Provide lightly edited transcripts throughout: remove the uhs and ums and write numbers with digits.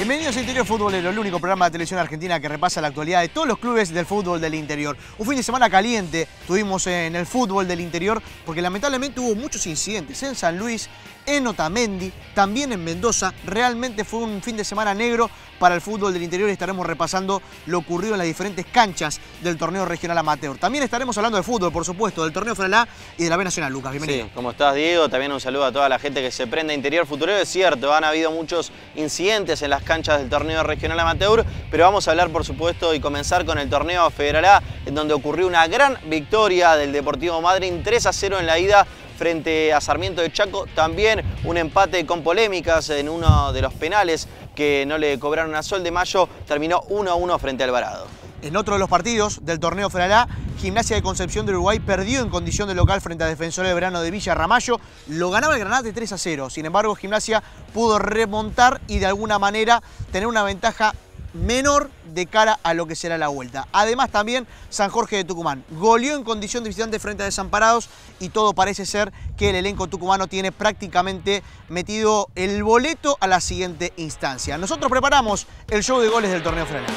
Bienvenidos a Interior Futbolero, el único programa de televisión argentina que repasa la actualidad de todos los clubes del fútbol del interior. Un fin de semana caliente tuvimos en el fútbol del interior porque lamentablemente hubo muchos incidentes en San Luis, en Otamendi, también en Mendoza. Realmente fue un fin de semana negro para el fútbol del interior y estaremos repasando lo ocurrido en las diferentes canchas del torneo regional amateur. También estaremos hablando de fútbol, por supuesto, del torneo Federal y de la B Nacional. Lucas, bienvenido. Sí, ¿cómo estás, Diego? También un saludo a toda la gente que se prende a Interior Futbolero. Es cierto, han habido muchos incidentes en las canchas del torneo regional amateur, pero vamos a hablar, por supuesto, y comenzar con el torneo Federal A, en donde ocurrió una gran victoria del Deportivo Madryn, 3-0 en la ida frente a Sarmiento de Chaco. También un empate con polémicas en uno de los penales que no le cobraron a Sol de Mayo. Terminó 1-1 frente a Alvarado. En otro de los partidos del torneo Federal A, Gimnasia de Concepción de Uruguay perdió en condición de local frente a Defensores de Verano de Villa Ramallo. Lo ganaba el Granate 3-0. Sin embargo, Gimnasia pudo remontar y de alguna manera tener una ventaja menor de cara a lo que será la vuelta. Además, también San Jorge de Tucumán goleó en condición de visitante frente a Desamparados y todo parece ser que el elenco tucumano tiene prácticamente metido el boleto a la siguiente instancia. Nosotros preparamos el show de goles del torneo Federal.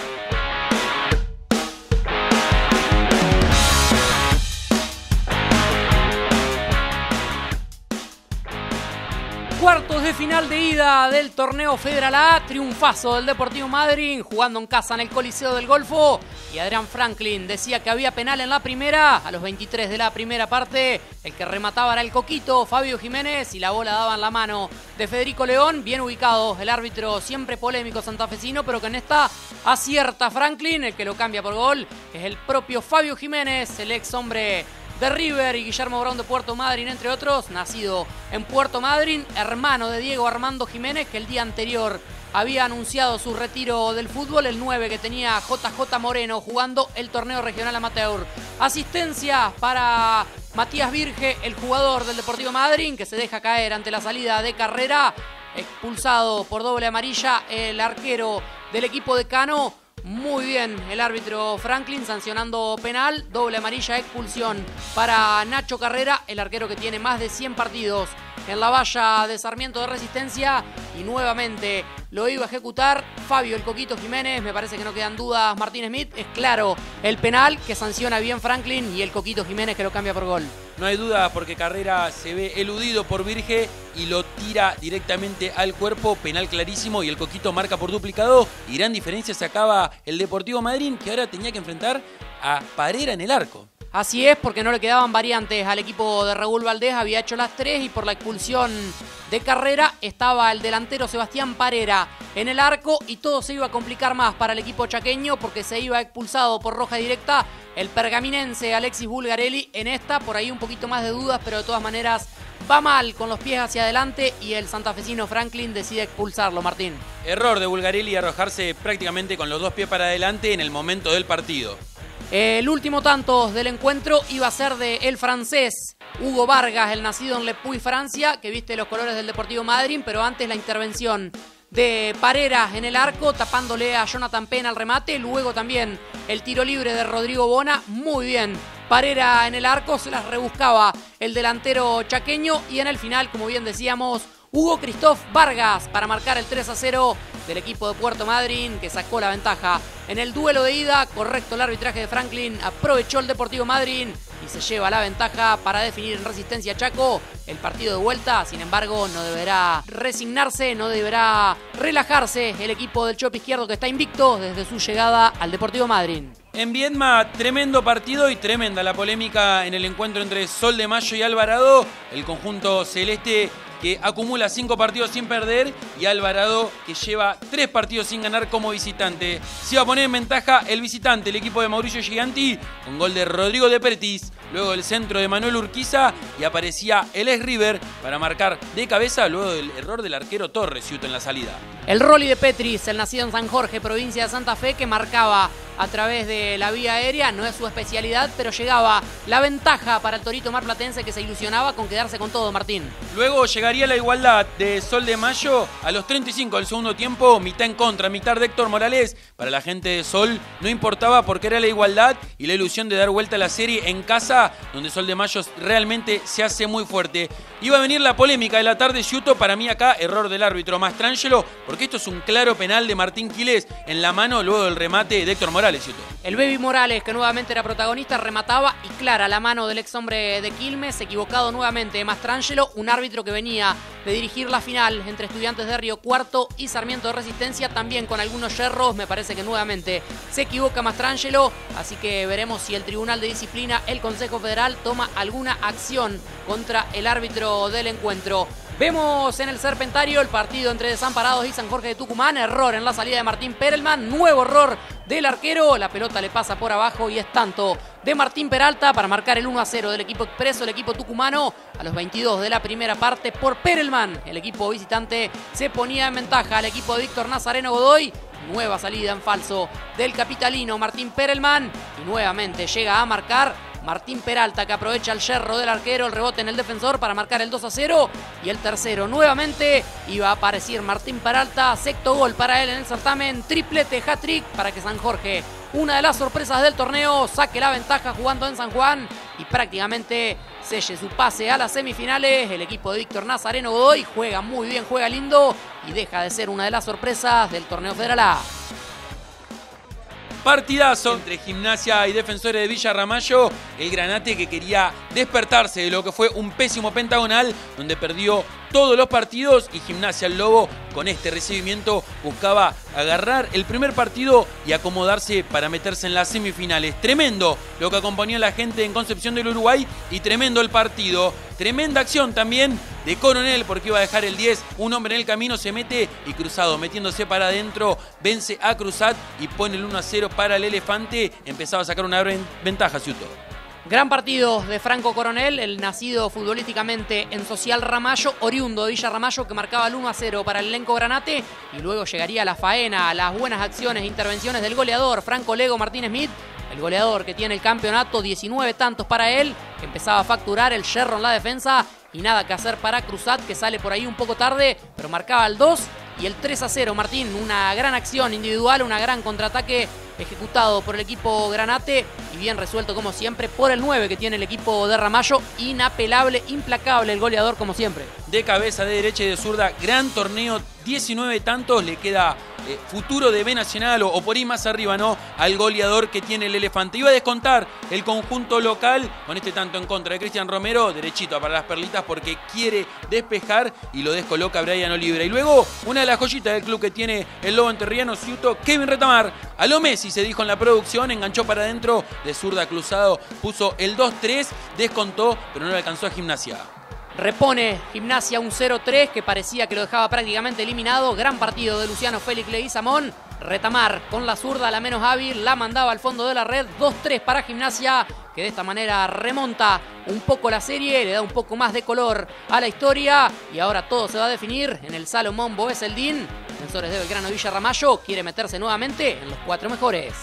Cuartos de final de ida del torneo Federal A, triunfazo del Deportivo Madryn jugando en casa en el Coliseo del Golfo. Y Adrián Franklin decía que había penal en la primera, a los 23 de la primera parte. El que remataba era el Coquito, Fabio Jiménez, y la bola daba en la mano de Federico León. Bien ubicado el árbitro, siempre polémico santafesino, pero que en esta acierta Franklin. El que lo cambia por gol es el propio Fabio Jiménez, el ex hombre de River, y Guillermo Brown de Puerto Madryn, entre otros, nacido en Puerto Madryn, hermano de Diego Armando Jiménez, que el día anterior había anunciado su retiro del fútbol, el 9 que tenía JJ Moreno jugando el torneo regional amateur. Asistencia para Matías Virge, el jugador del Deportivo Madryn, que se deja caer ante la salida de Carrera, expulsado por doble amarilla el arquero del equipo de Cano. Muy bien el árbitro Franklin sancionando penal, doble amarilla, expulsión para Nacho Carrera, el arquero que tiene más de 100 partidos en la valla de Sarmiento de Resistencia, y nuevamente lo iba a ejecutar Fabio el Coquito Jiménez. Me parece que no quedan dudas, Martín Smith, es claro el penal que sanciona bien Franklin y el Coquito Jiménez que lo cambia por gol. No hay duda porque Carrera se ve eludido por Virge y lo tira directamente al cuerpo, penal clarísimo, y el Coquito marca por duplicado, y gran diferencia sacaba el Deportivo Madryn, que ahora tenía que enfrentar a Parera en el arco. Así es, porque no le quedaban variantes al equipo de Raúl Valdés, había hecho las 3 y por la expulsión de Carrera estaba el delantero Sebastián Parera en el arco y todo se iba a complicar más para el equipo chaqueño porque se iba expulsado por roja directa el pergaminense Alexis Bulgarelli. En esta, por ahí un poquito más de dudas, pero de todas maneras va mal con los pies hacia adelante y el santafesino Franklin decide expulsarlo, Martín. Error de Bulgarelli arrojarse prácticamente con los dos pies para adelante en el momento del partido. El último tanto del encuentro iba a ser de el francés Hugo Vargas, el nacido en Le Puy, Francia, que viste los colores del Deportivo Madryn, pero antes la intervención de Parera en el arco, tapándole a Jonathan Pena al remate, luego también el tiro libre de Rodrigo Bona, muy bien. Parera en el arco, se las rebuscaba el delantero chaqueño, y en el final, como bien decíamos, Hugo Cristóf Vargas para marcar el 3-0 del equipo de Puerto Madryn, que sacó la ventaja en el duelo de ida. Correcto el arbitraje de Franklin, aprovechó el Deportivo Madryn y se lleva la ventaja para definir en Resistencia Chaco el partido de vuelta. Sin embargo, no deberá resignarse, no deberá relajarse el equipo del Chope Izquierdo, que está invicto desde su llegada al Deportivo Madryn. En Viedma, tremendo partido y tremenda la polémica en el encuentro entre Sol de Mayo y Alvarado. El conjunto celeste que acumula 5 partidos sin perder, y Alvarado que lleva 3 partidos sin ganar como visitante. Se iba a poner en ventaja el visitante, el equipo de Mauricio Giganti, con gol de Rodrigo de Pretis, luego el centro de Manuel Urquiza, y aparecía el ex River para marcar de cabeza luego del error del arquero Torres Ciuto en la salida. El Rolly de Petris, el nacido en San Jorge, provincia de Santa Fe, que marcaba a través de la vía aérea, no es su especialidad, pero llegaba la ventaja para el torito marplatense que se ilusionaba con quedarse con todo, Martín. Luego llegaría la igualdad de Sol de Mayo a los 35 del segundo tiempo, mitad en contra, mitad de Héctor Morales. Para la gente de Sol no importaba porque era la igualdad y la ilusión de dar vuelta a la serie en casa, donde Sol de Mayo realmente se hace muy fuerte. Iba a venir la polémica de la tarde, Ciuto. Para mí acá, error del árbitro Mastrangelo, porque esto es un claro penal de Martín Quiles en la mano luego del remate de Héctor Morales, Ciuto. El Baby Morales, que nuevamente era protagonista, remataba y clara la mano del ex hombre de Quilmes, equivocado nuevamente Mastrangelo, un árbitro que venía de dirigir la final entre Estudiantes de Río Cuarto y Sarmiento de Resistencia, también con algunos yerros. Me parece que nuevamente se equivoca Mastrangelo, así que veremos si el Tribunal de Disciplina, el Consejo Federal, toma alguna acción contra el árbitro del encuentro. Vemos en el Serpentario el partido entre Desamparados y San Jorge de Tucumán. Error en la salida de Martín Perelman. Nuevo error del arquero. La pelota le pasa por abajo y es tanto de Martín Peralta para marcar el 1-0 del equipo expreso, el equipo tucumano. A los 22 de la primera parte por Perelman, el equipo visitante se ponía en ventaja al equipo de Víctor Nazareno Godoy. Nueva salida en falso del capitalino Martín Perelman. Y nuevamente llega a marcar Martín Peralta, que aprovecha el yerro del arquero, el rebote en el defensor para marcar el 2-0. Y el tercero nuevamente iba a aparecer Martín Peralta. Sexto gol para él en el certamen. Triplete, hat-trick para que San Jorge, una de las sorpresas del torneo, saque la ventaja jugando en San Juan y prácticamente selle su pase a las semifinales. El equipo de Víctor Nazareno Godoy juega muy bien, juega lindo y deja de ser una de las sorpresas del torneo Federal A. Partidazo entre Gimnasia y Defensores de Villa Ramallo. El Granate, que quería despertarse de lo que fue un pésimo pentagonal, donde perdió todos los partidos, y Gimnasia, el Lobo, con este recibimiento buscaba agarrar el primer partido y acomodarse para meterse en las semifinales. Tremendo lo que acompañó a la gente en Concepción del Uruguay y tremendo el partido. Tremenda acción también de Coronel, porque iba a dejar el 10, un hombre en el camino, se mete y Cruzado, metiéndose para adentro, vence a Cruzat y pone el 1-0 para el Elefante. Empezaba a sacar una ventaja, Ciuto. Gran partido de Franco Coronel, el nacido futbolísticamente en Social Ramallo, oriundo de Villa Ramallo, que marcaba el 1-0 para el elenco Granate. Y luego llegaría la faena, las buenas acciones e intervenciones del goleador Franco Lego Martín Smith, el goleador que tiene el campeonato, 19 tantos para él, que empezaba a facturar el yerro en la defensa. Y nada que hacer para Cruzat, que sale por ahí un poco tarde, pero marcaba el 2 y el 3-0, Martín. Una gran acción individual, una gran contraataque ejecutado por el equipo Granate y bien resuelto como siempre por el 9 que tiene el equipo de Ramallo. Inapelable, implacable el goleador como siempre. De cabeza, de derecha y de zurda, gran torneo, 19 tantos, le queda futuro de B Nacional o por ahí más arriba, ¿no? Al goleador que tiene el Elefante. Iba a descontar el conjunto local con este tanto en contra de Cristian Romero, derechito para las perlitas porque quiere despejar y lo descoloca Brian Olivera. Y luego una de las joyitas del club que tiene el Lobo Enterriano, Ciuto, Kevin Retamar, a lo Messi se dijo en la producción, enganchó para adentro, de zurda Cruzado, puso el 2-3, descontó, pero no le alcanzó a Gimnasia. Repone Gimnasia un 0-3 que parecía que lo dejaba prácticamente eliminado. Gran partido de Luciano Félix Leguizamón. Retamar con la zurda, la menos hábil, la mandaba al fondo de la red. 2-3 para Gimnasia, que de esta manera remonta un poco la serie, le da un poco más de color a la historia. Y ahora todo se va a definir en el Salomón Boeseldín. Defensores de Belgrano y Villa Ramallo quiere meterse nuevamente en los 4 mejores.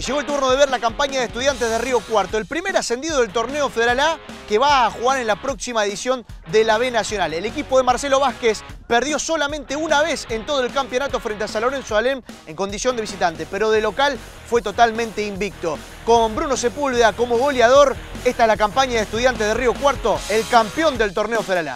Llegó el turno de ver la campaña de Estudiantes de Río Cuarto, el primer ascendido del torneo Federal A que va a jugar en la próxima edición de la B Nacional. El equipo de Marcelo Vázquez perdió solamente una vez en todo el campeonato frente a San Lorenzo de Alem en condición de visitante, pero de local fue totalmente invicto. Con Bruno Sepúlveda como goleador, esta es la campaña de Estudiantes de Río Cuarto, el campeón del torneo Federal A.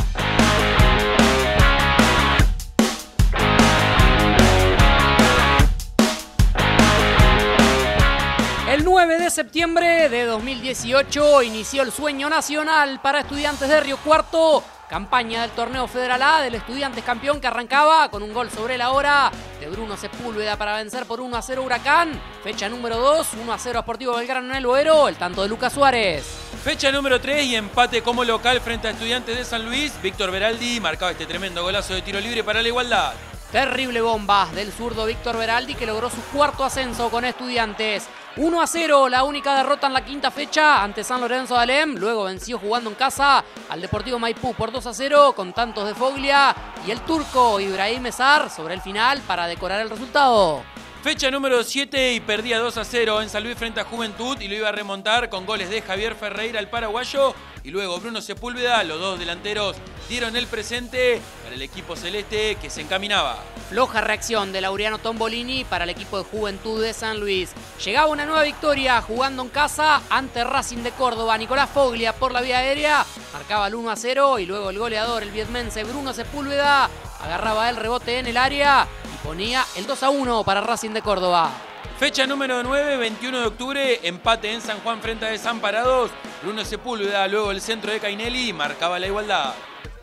El 9 de septiembre de 2018 inició el sueño nacional para Estudiantes de Río Cuarto. Campaña del torneo Federal A del Estudiantes campeón, que arrancaba con un gol sobre la hora de Bruno Sepúlveda para vencer por 1-0 Huracán. Fecha número 2, 1-0 a Sportivo Belgrano en el Boero, el tanto de Lucas Suárez. Fecha número 3 y empate como local frente a Estudiantes de San Luis. Víctor Beraldi marcaba este tremendo golazo de tiro libre para la igualdad. Terrible bomba del zurdo Víctor Beraldi, que logró su cuarto ascenso con Estudiantes. 1-0, la única derrota en la quinta fecha ante San Lorenzo de Alem. Luego venció jugando en casa al Deportivo Maipú por 2-0 con tantos de Foglia y el turco Ibrahim Mesar sobre el final para decorar el resultado. Fecha número 7 y perdía 2-0 en San Luis frente a Juventud y lo iba a remontar con goles de Javier Ferreira, el paraguayo, y luego Bruno Sepúlveda. Los dos delanteros dieron el presente para el equipo celeste que se encaminaba. Floja reacción de Laureano Tombolini para el equipo de Juventud de San Luis. Llegaba una nueva victoria jugando en casa ante Racing de Córdoba. Nicolás Foglia por la vía aérea marcaba el 1-0 y luego el goleador, el vietmense Bruno Sepúlveda, agarraba el rebote en el área y ponía el 2-1 para Racing de Córdoba. Fecha número 9, 21 de octubre, empate en San Juan frente a Desamparados. Bruno Sepúlveda, luego el centro de Cainelli, marcaba la igualdad.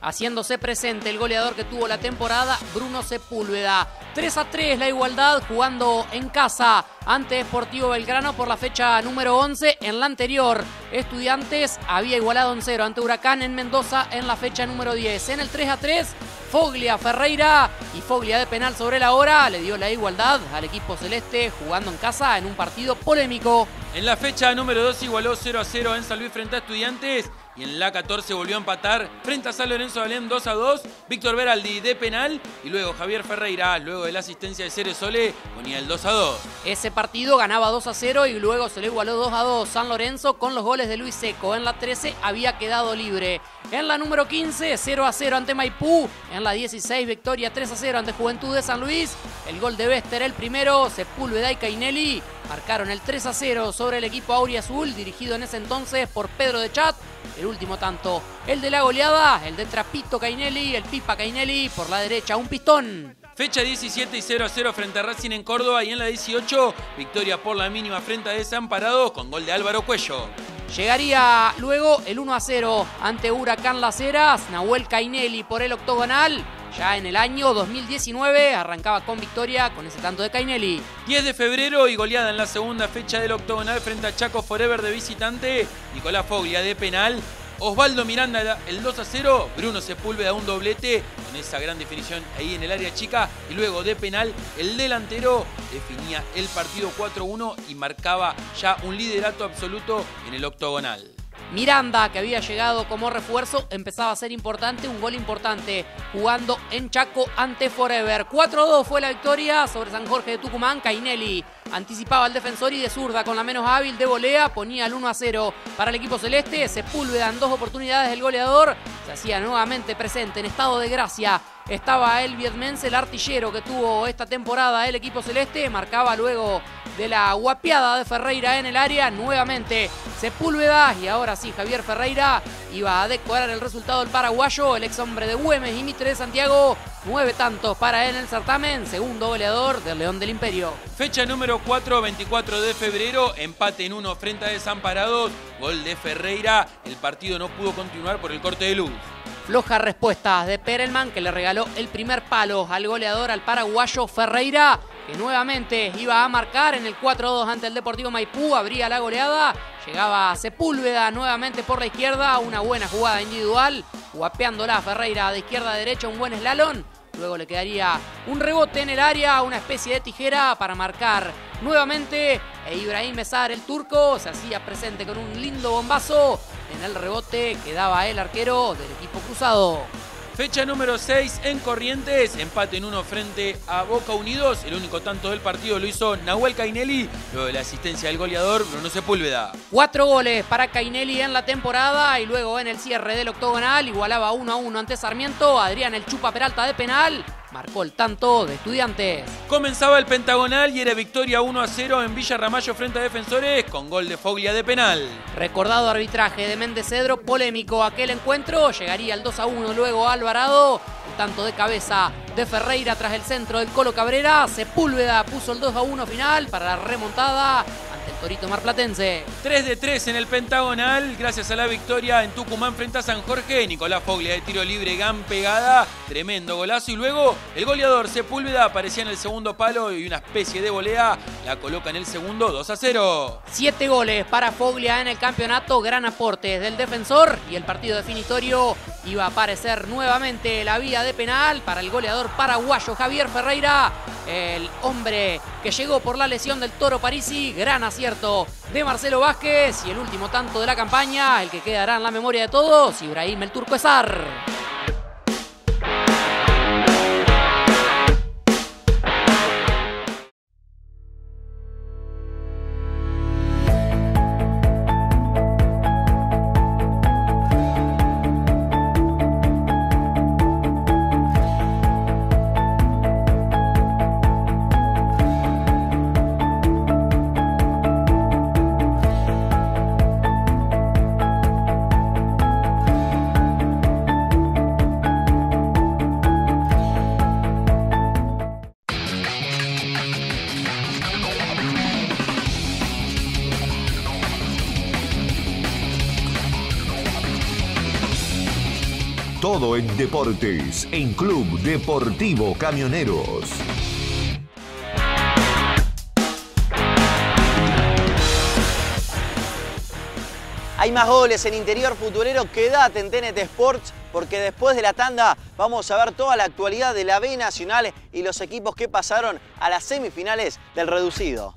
Haciéndose presente el goleador que tuvo la temporada, Bruno Sepúlveda. 3-3 la igualdad jugando en casa ante Sportivo Belgrano por la fecha número 11. En la anterior, Estudiantes había igualado en 0 ante Huracán en Mendoza en la fecha número 10. En el 3-3, Foglia, Ferreira y Foglia de penal sobre la hora le dio la igualdad al equipo celeste jugando en casa en un partido polémico. En la fecha número 2 igualó 0-0 en San Luis frente a Estudiantes y en la 14 volvió a empatar frente a San Lorenzo de Alem 2-2. Víctor Beraldi de penal y luego Javier Ferreira, luego de la asistencia de Cere Sole, ponía el 2-2. Ese partido ganaba 2-0 y luego se le igualó 2-2 San Lorenzo con los goles de Luis Seco. En la 13 había quedado libre. En la número 15, 0-0 ante Maipú. En la 16, victoria 3-0 ante Juventud de San Luis. El gol de Bester, el primero. Sepúlveda y Cainelli marcaron el 3-0 sobre el equipo auriazul, dirigido en ese entonces por Pedro de Chat. El último tanto, el de la goleada, el de Trapito Cainelli, el Pipa Cainelli por la derecha, un pistón. Fecha 17 y 0-0 frente a Racing en Córdoba y en la 18, victoria por la mínima frente a Desamparados con gol de Álvaro Cuello. Llegaría luego el 1-0 ante Huracán Las Heras, Nahuel Cainelli por el octogonal. Ya en el año 2019 arrancaba con victoria con ese tanto de Cainelli. 10 de febrero y goleada en la segunda fecha del octogonal frente a Chaco Forever de visitante. Nicolás Foglia de penal. Osvaldo Miranda el 2-0. Bruno Sepúlveda un doblete con esa gran definición ahí en el área chica. Y luego de penal el delantero definía el partido 4-1 y marcaba ya un liderato absoluto en el octogonal. Miranda, que había llegado como refuerzo, empezaba a ser importante, un gol importante, jugando en Chaco ante Forever. 4-2 fue la victoria sobre San Jorge de Tucumán. Cainelli anticipaba al defensor y de zurda con la menos hábil de volea ponía el 1-0 para el equipo celeste. Sepúlveda en 2 oportunidades del goleador se hacía nuevamente presente en estado de gracia. Estaba el vietmense, el artillero que tuvo esta temporada el equipo celeste, marcaba luego de la guapiada de Ferreira en el área, nuevamente Sepúlveda y ahora sí Javier Ferreira iba a decorar el resultado del paraguayo, el ex hombre de Güemes y Mitre de Santiago. 9 tantos para él en el certamen, segundo goleador del León del Imperio. Fecha número 4, 24 de febrero, empate en 1 frente a Desamparados, gol de Ferreira, el partido no pudo continuar por el corte de luz. Floja respuesta de Perelman, que le regaló el primer palo al goleador, al paraguayo Ferreira, que nuevamente iba a marcar en el 4-2 ante el Deportivo Maipú, abría la goleada, llegaba Sepúlveda nuevamente por la izquierda, una buena jugada individual, guapeándola Ferreira de izquierda a derecha, un buen slalom. Luego le quedaría un rebote en el área, una especie de tijera para marcar nuevamente. E Ibrahim Mesar, el turco, se hacía presente con un lindo bombazo. En el rebote quedaba el arquero del equipo cruzado. Fecha número 6 en Corrientes, empate en 1 frente a Boca Unidos. El único tanto del partido lo hizo Nahuel Cainelli, luego de la asistencia del goleador Bruno Sepúlveda. 4 goles para Cainelli en la temporada y luego en el cierre del octogonal igualaba 1-1 ante Sarmiento. Adrián el Chupa Peralta de penal marcó el tanto de Estudiantes. Comenzaba el pentagonal y era victoria 1-0 en Villa Ramallo frente a Defensores con gol de Foglia de penal. Recordado arbitraje de Méndez Cedro, polémico aquel encuentro, llegaría el 2-1 luego Alvarado, un tanto de cabeza de Ferreira tras el centro del Colo Cabrera. Sepúlveda puso el 2-1 final para la remontada ante el Torito marplatense. 3-3 en el pentagonal, gracias a la victoria en Tucumán frente a San Jorge. Nicolás Foglia de tiro libre, gan pegada, tremendo golazo y luego el goleador Sepúlveda aparecía en el segundo palo y una especie de volea la coloca en el segundo 2-0. 7 goles para Foglia en el campeonato, gran aporte del defensor y el partido definitorio iba a aparecer nuevamente la vía de penal para el goleador paraguayo Javier Ferreira, el hombre que llegó por la lesión del Toro Parisi. Gran acierto de Marcelo Vázquez y el último tanto de la campaña, el que quedará en la memoria de todos, Ibrahim el Turco Ezar. Todo en deportes, en Club Deportivo Camioneros. Hay más goles en Interior Futurero. Quédate en TNT Sports porque después de la tanda vamos a ver toda la actualidad de la B Nacional y los equipos que pasaron a las semifinales del reducido.